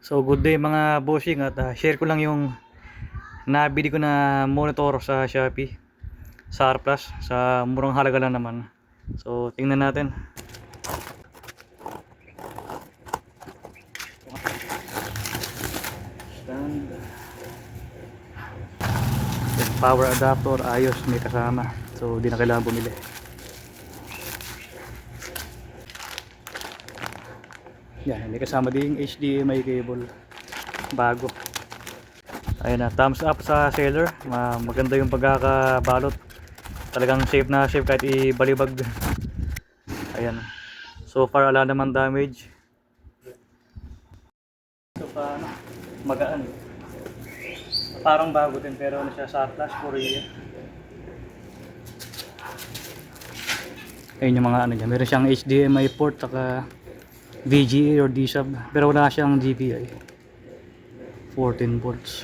So good day mga bossing at share ko lang yung nabili ko na monitor sa Shopee sa Plus sa murang halaga lang naman. So tingnan natin. Stand. Power adapter ayos, may kasama. So di na kailangan bumili. Yan, may kasama ding HDMI cable bago. Ayun na, thumbs up sa seller. Maganda yung pagkakabalot. Talagang safe na safe kahit ibalibag. Ayan. So far wala naman damage. So paano? Magaan. Parang bago din pero ano siya sa Plus Korea. Ayun yung mga ano niya. Meron siyang HDMI port saka VGA or D-sub pero wala siyang DPI. 14 volts.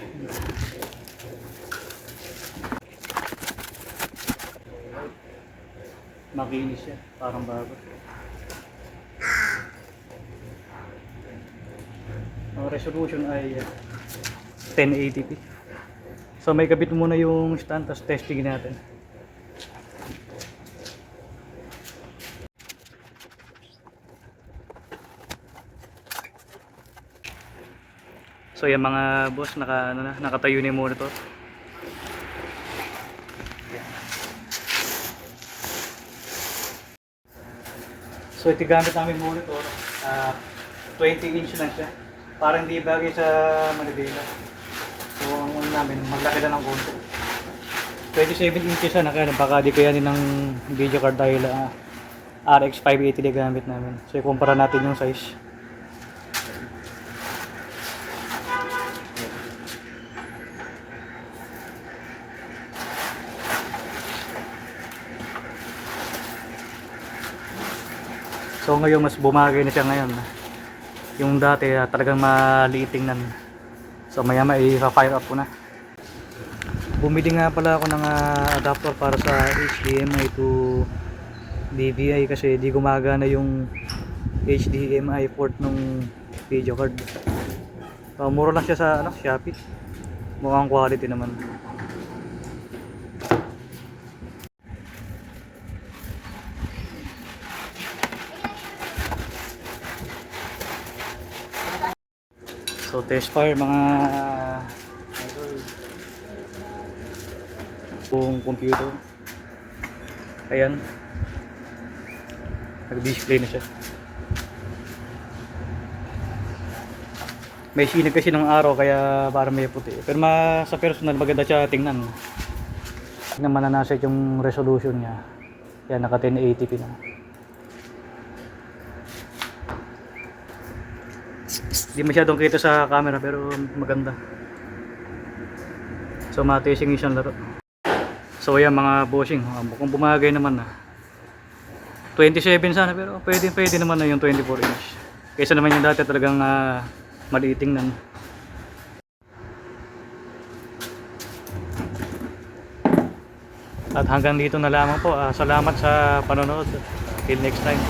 Makinis siya, parang bago. Ang resolution ay 1080p. So may kabit muna yung stand, tapos testing natin. So yung mga boss nakatayo na yung monitor. So ito gamit namin monitor, 20 inch lang siya. Parang hindi bagay sa Manila. So ang una namin, maglaki na ng konti. 27 inches na kaya baka di kayanin ng video card dahil RX 580 na gamit namin. So ikumpara natin yung size. So ngayon mas bumagay na siya ngayon. Yung dati talagang maliit tingnan. So maya i-fire up ko na. Bumili nga pala ako ng adapter para sa HDMI to DVI kasi di gumagana yung HDMI port ng video card. So, mura lang siya sa Shopee. Mukhang quality naman. So test fire mga buong computer. Ayan. Nag-display na siya. May sinag kasi ng araw kaya parang may puti. Pero sa personal maganda siya tingnan. Tingnan mananaset yung resolution niya. Yan naka 1080p na. Hindi masyadong kita sa camera pero maganda. So matesing isang laro. So ayan mga bossing, mukhang bumagay naman na. 27 sana pero pwede naman na yung 24 inch. Kaysa naman yung dati talagang maliit tingnan. At hanggang dito na lamang po. Salamat sa panonood. Till next time.